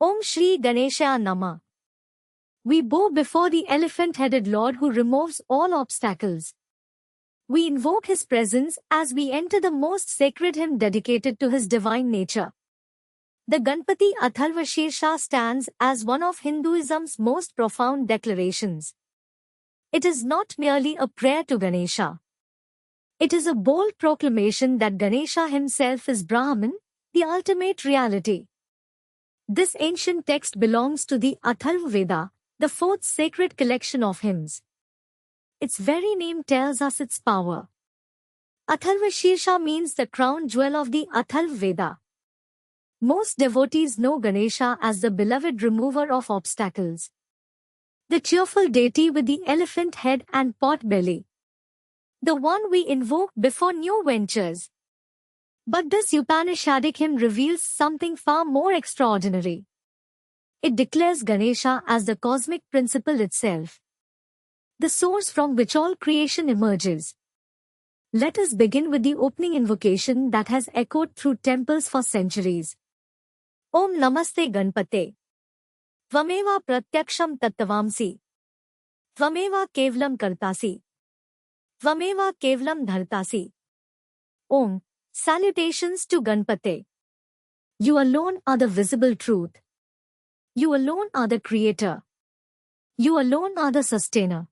Om Shri Ganeshaya Namah. We bow before the elephant-headed Lord who removes all obstacles. We invoke His presence as we enter the most sacred hymn dedicated to His divine nature. The Ganpati Atharvashirsha stands as one of Hinduism's most profound declarations. It is not merely a prayer to Ganesha. It is a bold proclamation that Ganesha himself is Brahman, the ultimate reality. This ancient text belongs to the Atharva Veda, the fourth sacred collection of hymns. Its very name tells us its power. Atharvashirsha means the crown jewel of the Atharva Veda. Most devotees know Ganesha as the beloved remover of obstacles, the cheerful deity with the elephant head and pot belly, the one we invoke before new ventures. But this Upanishadic hymn reveals something far more extraordinary. It declares Ganesha as the cosmic principle itself, the source from which all creation emerges. Let us begin with the opening invocation that has echoed through temples for centuries. Om Namaste Ganpate. Tvameva pratyaksham tattvamsi. Tvameva kevalam kartasi. Tvameva kevalam dhartasi. Om. Salutations to Ganpate. You alone are the visible truth. You alone are the creator. You alone are the sustainer.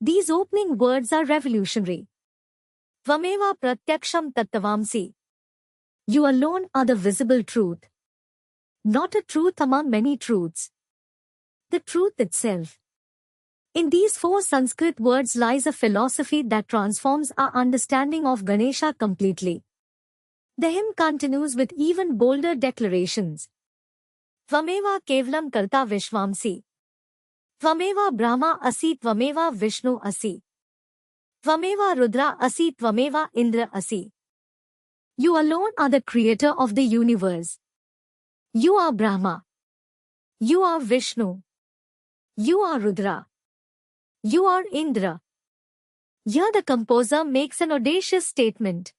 These opening words are revolutionary. Tvameva pratyaksham tattvamsi. You alone are the visible truth. Not a truth among many truths. The truth itself. In these four Sanskrit words lies a philosophy that transforms our understanding of Ganesha completely. The hymn continues with even bolder declarations. Tvameva kevalam karta vishvamsi. Tvameva Brahma asi tvameva Vishnu asi. Tvameva Rudra asi tvameva Indra asi. You alone are the creator of the universe. You are Brahma. You are Vishnu. You are Rudra. You are Indra. Here the composer makes an audacious statement.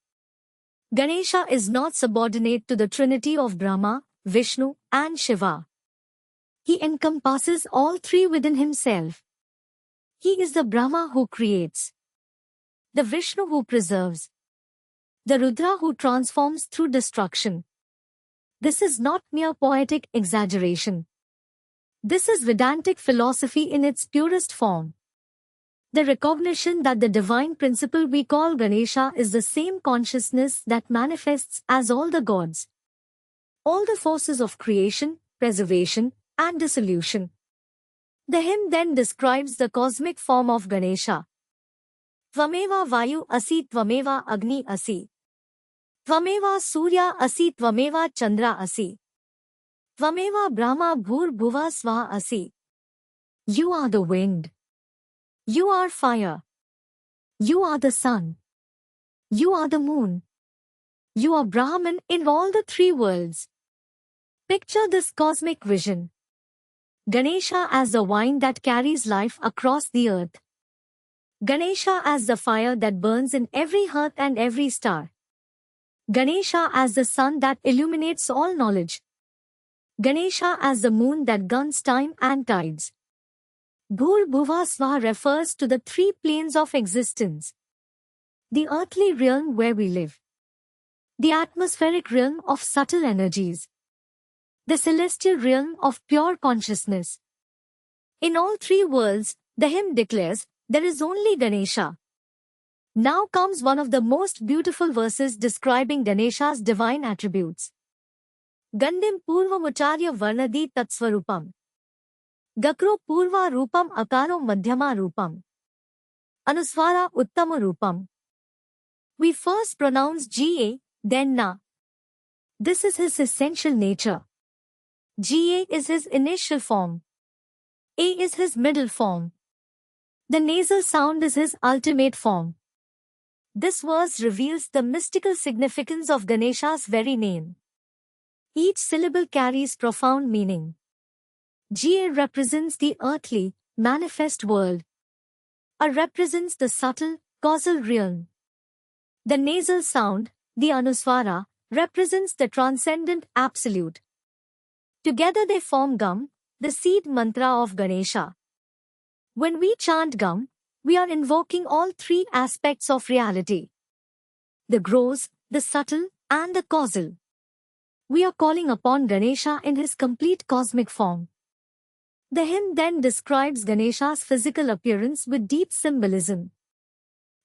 Ganesha is not subordinate to the trinity of Brahma, Vishnu, and Shiva. He encompasses all three within himself. He is the Brahma who creates, the Vishnu who preserves, the Rudra who transforms through destruction. This is not mere poetic exaggeration. This is Vedantic philosophy in its purest form. The recognition that the divine principle we call Ganesha is the same consciousness that manifests as all the gods, all the forces of creation, preservation, and dissolution. The hymn then describes the cosmic form of Ganesha. Tvameva Vayu asi tvameva Agni asi. Tvameva Surya asi tvameva Chandra asi. Tvameva Brahma Bhur Bhuva Svaha asi. You are the wind. You are fire. You are the sun. You are the moon. You are Brahman in all the three worlds. Picture this cosmic vision. Ganesha as the wine that carries life across the earth. Ganesha as the fire that burns in every hearth and every star. Ganesha as the sun that illuminates all knowledge. Ganesha as the moon that governs time and tides. Bhur Bhuva Svaha refers to the three planes of existence. The earthly realm where we live. The atmospheric realm of subtle energies. The celestial realm of pure consciousness. In all three worlds, the hymn declares, there is only Ganesha. Now comes one of the most beautiful verses describing Ganesha's divine attributes. Gandim Purvamucharya Varnadi Tatsvarupam. Gakro Purva Rupam Akaro Madhyama Rupam. Anuswara Uttama Rupam. We first pronounce Ga, then Na. This is his essential nature. Ga is his initial form. A is his middle form. The nasal sound is his ultimate form. This verse reveals the mystical significance of Ganesha's very name. Each syllable carries profound meaning. Ga represents the earthly, manifest world. A represents the subtle, causal realm. The nasal sound, the Anuswara, represents the transcendent absolute. Together they form Gam, the seed mantra of Ganesha. When we chant Gam, we are invoking all three aspects of reality: the gross, the subtle, and the causal. We are calling upon Ganesha in his complete cosmic form. The hymn then describes Ganesha's physical appearance with deep symbolism.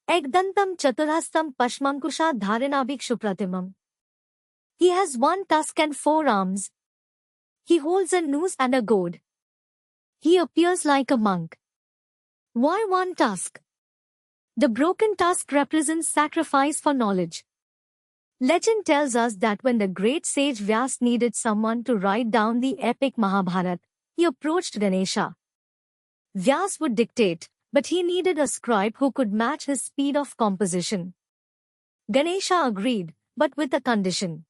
Ekdantam chaturhastam pashmankusha dharanabhikshupratimam. He has one tusk and four arms. He holds a noose and a goad. He appears like a monk. Why one tusk? The broken tusk represents sacrifice for knowledge. Legend tells us that when the great sage Vyas needed someone to write down the epic Mahabharata, he approached Ganesha. Vyas would dictate, but he needed a scribe who could match his speed of composition. Ganesha agreed, but with a condition.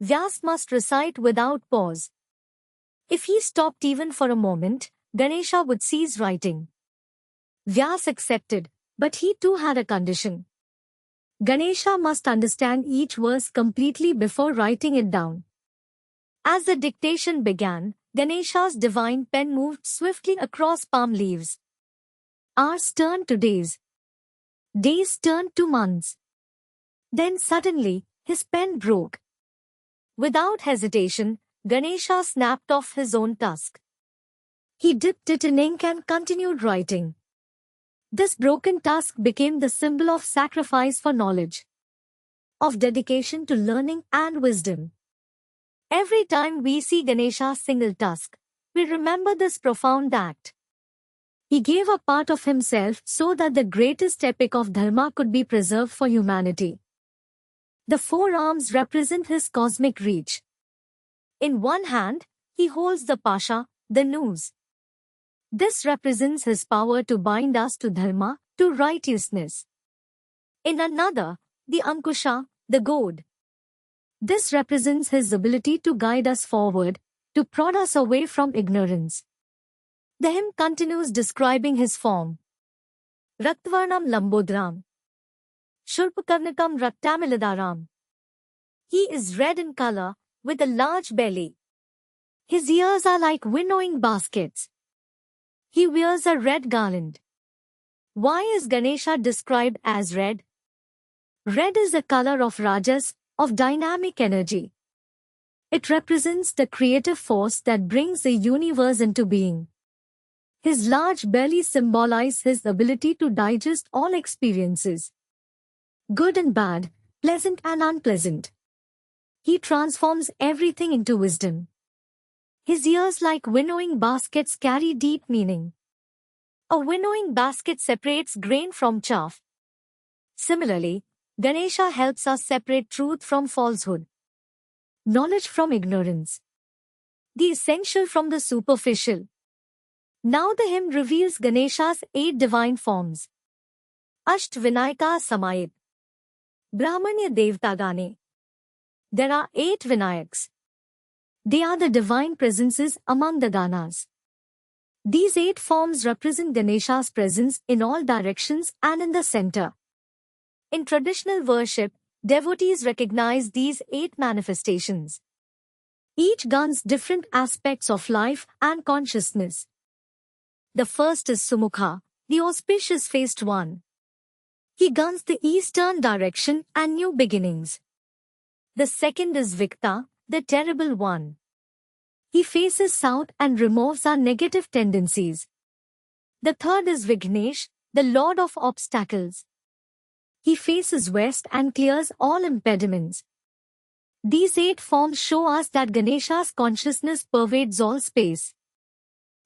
Vyas must recite without pause. If he stopped even for a moment, Ganesha would cease writing. Vyas accepted, but he too had a condition. Ganesha must understand each verse completely before writing it down. As the dictation began, Ganesha's divine pen moved swiftly across palm leaves. Hours turned to days. Days turned to months. Then suddenly, his pen broke. Without hesitation, Ganesha snapped off his own tusk. He dipped it in ink and continued writing. This broken tusk became the symbol of sacrifice for knowledge, of dedication to learning and wisdom. Every time we see Ganesha's single tusk, we remember this profound act. He gave a part of himself so that the greatest epic of Dharma could be preserved for humanity. The four arms represent his cosmic reach. In one hand, he holds the pasha, the noose. This represents his power to bind us to Dharma, to righteousness. In another, the ankusha, the goad. This represents his ability to guide us forward, to prod us away from ignorance. The hymn continues describing his form. Raktvarnam Lambodram. Shurpakarnakam Raktamiladaram. He is red in color, with a large belly. His ears are like winnowing baskets. He wears a red garland. Why is Ganesha described as red? Red is the color of Rajas, of dynamic energy. It represents the creative force that brings the universe into being. His large belly symbolizes his ability to digest all experiences, good and bad, pleasant and unpleasant. He transforms everything into wisdom. His ears, like winnowing baskets, carry deep meaning. A winnowing basket separates grain from chaff. Similarly, Ganesha helps us separate truth from falsehood, knowledge from ignorance, the essential from the superficial. Now the hymn reveals Ganesha's 8 divine forms. Asht Vinayaka Samayit. Brahmanya Devtagane. There are 8 Vinayaks. They are the divine presences among the Ganas. These 8 forms represent Ganesha's presence in all directions and in the center. In traditional worship, devotees recognize these 8 manifestations. Each guns different aspects of life and consciousness. The first is Sumukha, the auspicious-faced one. He guns the eastern direction and new beginnings. The second is Vikta, the terrible one. He faces south and removes our negative tendencies. The third is Vignesh, the lord of obstacles. He faces west and clears all impediments. These 8 forms show us that Ganesha's consciousness pervades all space.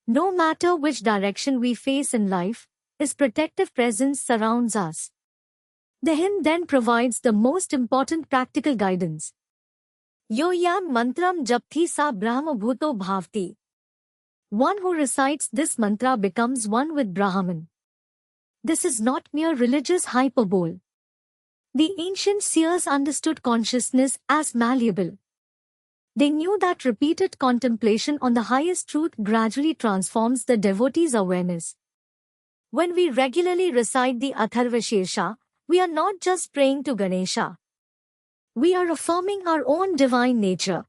No matter which direction we face in life, his protective presence surrounds us. The hymn then provides the most important practical guidance. Yo yam mantram japthi sa brahma bhuto bhavti. One who recites this mantra becomes one with Brahman. This is not mere religious hyperbole. The ancient seers understood consciousness as malleable. They knew that repeated contemplation on the highest truth gradually transforms the devotee's awareness. When we regularly recite the Atharvashirsha, we are not just praying to Ganesha. We are affirming our own divine nature.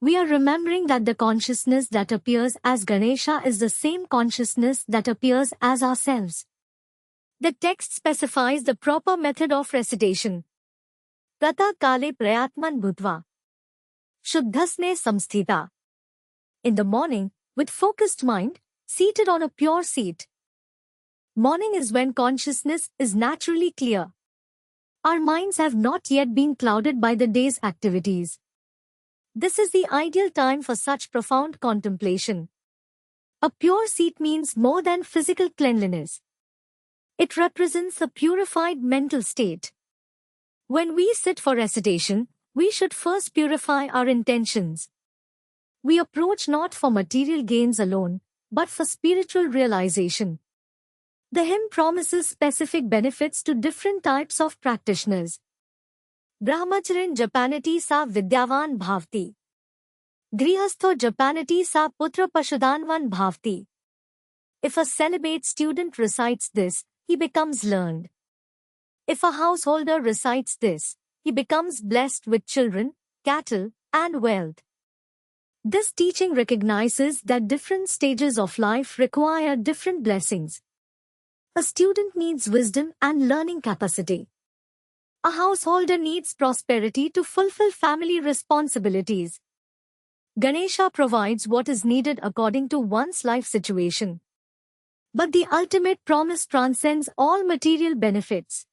We are remembering that the consciousness that appears as Ganesha is the same consciousness that appears as ourselves. The text specifies the proper method of recitation. Pratah kale prayatman bhutva. Shuddhasne samsthita. In the morning, with focused mind, seated on a pure seat. Morning is when consciousness is naturally clear. Our minds have not yet been clouded by the day's activities. This is the ideal time for such profound contemplation. A pure seat means more than physical cleanliness. It represents a purified mental state. When we sit for recitation, we should first purify our intentions. We approach not for material gains alone, but for spiritual realization. The hymn promises specific benefits to different types of practitioners. Brahmacharin japanati sa vidyavan bhavti. Grihastho japanati sa putra pashudanvan bhavti. If a celibate student recites this, he becomes learned. If a householder recites this, he becomes blessed with children, cattle, and wealth. This teaching recognizes that different stages of life require different blessings. A student needs wisdom and learning capacity. A householder needs prosperity to fulfill family responsibilities. Ganesha provides what is needed according to one's life situation. But the ultimate promise transcends all material benefits.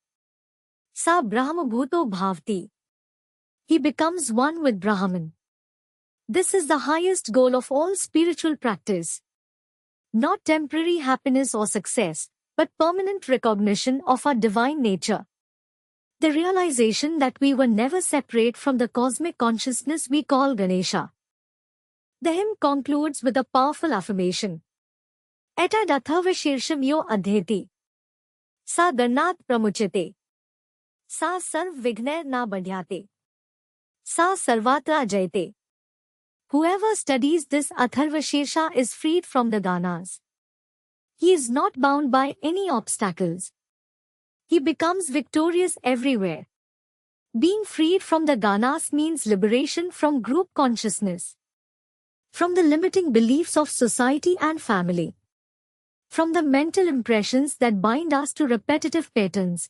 Sa Brahmabhuto bhavti. He becomes one with Brahman. This is the highest goal of all spiritual practice. Not temporary happiness or success, but permanent recognition of our divine nature. The realization that we were never separate from the cosmic consciousness we call Ganesha. The hymn concludes with a powerful affirmation. Etad atharva shirsham yo adheti. Sa ganat pramuchate. Sa sarv vignair na badhyate. Sa sarvatra jayate. Whoever studies this atharva shirsha is freed from the ganas. He is not bound by any obstacles. He becomes victorious everywhere. Being freed from the ganas means liberation from group consciousness, from the limiting beliefs of society and family, from the mental impressions that bind us to repetitive patterns.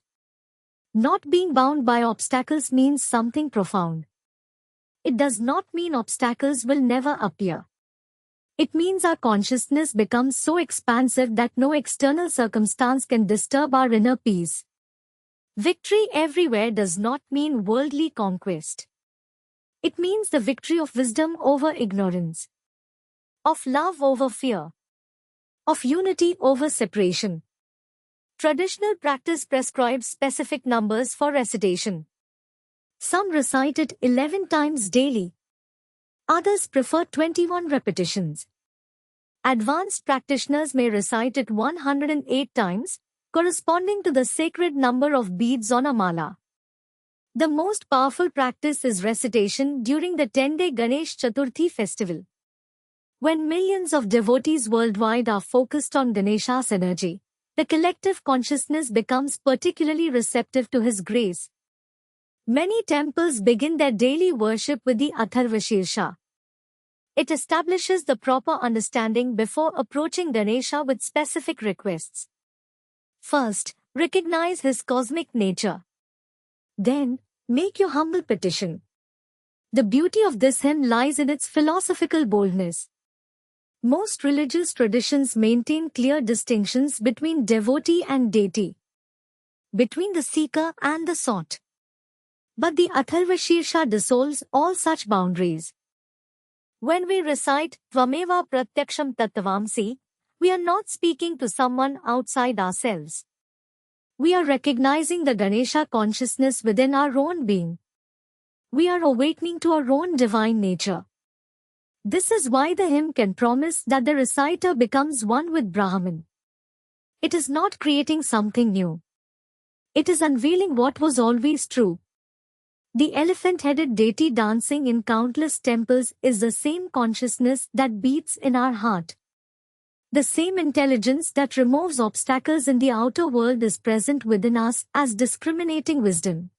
Not being bound by obstacles means something profound. It does not mean obstacles will never appear. It means our consciousness becomes so expansive that no external circumstance can disturb our inner peace. Victory everywhere does not mean worldly conquest. It means the victory of wisdom over ignorance, of love over fear, of unity over separation. Traditional practice prescribes specific numbers for recitation. Some recite it 11 times daily. Others prefer 21 repetitions. Advanced practitioners may recite it 108 times, corresponding to the sacred number of beads on a mala. The most powerful practice is recitation during the 10-day Ganesh Chaturthi festival. When millions of devotees worldwide are focused on Ganesha's energy, the collective consciousness becomes particularly receptive to his grace. Many temples begin their daily worship with the Atharva Shirsha. It establishes the proper understanding before approaching Ganesha with specific requests. First, recognize his cosmic nature. Then, make your humble petition. The beauty of this hymn lies in its philosophical boldness. Most religious traditions maintain clear distinctions between devotee and deity, between the seeker and the sought. But the Atharva Shirsha dissolves all such boundaries. When we recite Tvameva Pratyaksham Tattvamsi, we are not speaking to someone outside ourselves. We are recognizing the Ganesha consciousness within our own being. We are awakening to our own divine nature. This is why the hymn can promise that the reciter becomes one with Brahman. It is not creating something new. It is unveiling what was always true. The elephant-headed deity dancing in countless temples is the same consciousness that beats in our heart. The same intelligence that removes obstacles in the outer world is present within us as discriminating wisdom.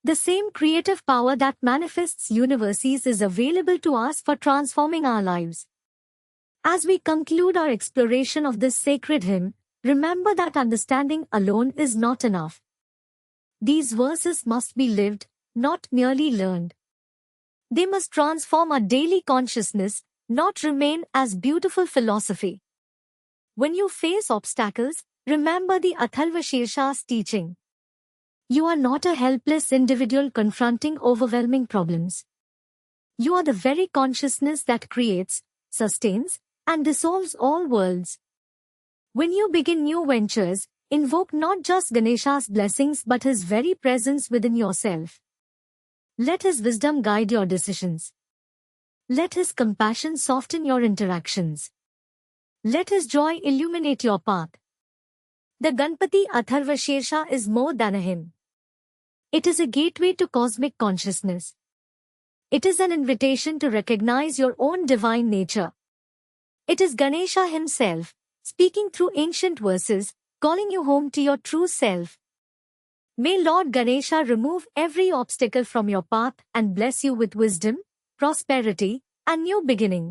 The same creative power that manifests universes is available to us for transforming our lives. As we conclude our exploration of this sacred hymn, remember that understanding alone is not enough. These verses must be lived, not merely learned. They must transform our daily consciousness, not remain as beautiful philosophy. When you face obstacles, remember the Atharvashirsha's teaching. You are not a helpless individual confronting overwhelming problems. You are the very consciousness that creates, sustains, and dissolves all worlds. When you begin new ventures, invoke not just Ganesha's blessings but his very presence within yourself. Let his wisdom guide your decisions. Let his compassion soften your interactions. Let his joy illuminate your path. The Ganpati Atharvashirsha is more than a hymn. It is a gateway to cosmic consciousness. It is an invitation to recognize your own divine nature. It is Ganesha himself, speaking through ancient verses, calling you home to your true self. May Lord Ganesha remove every obstacle from your path and bless you with wisdom, prosperity, and new beginnings.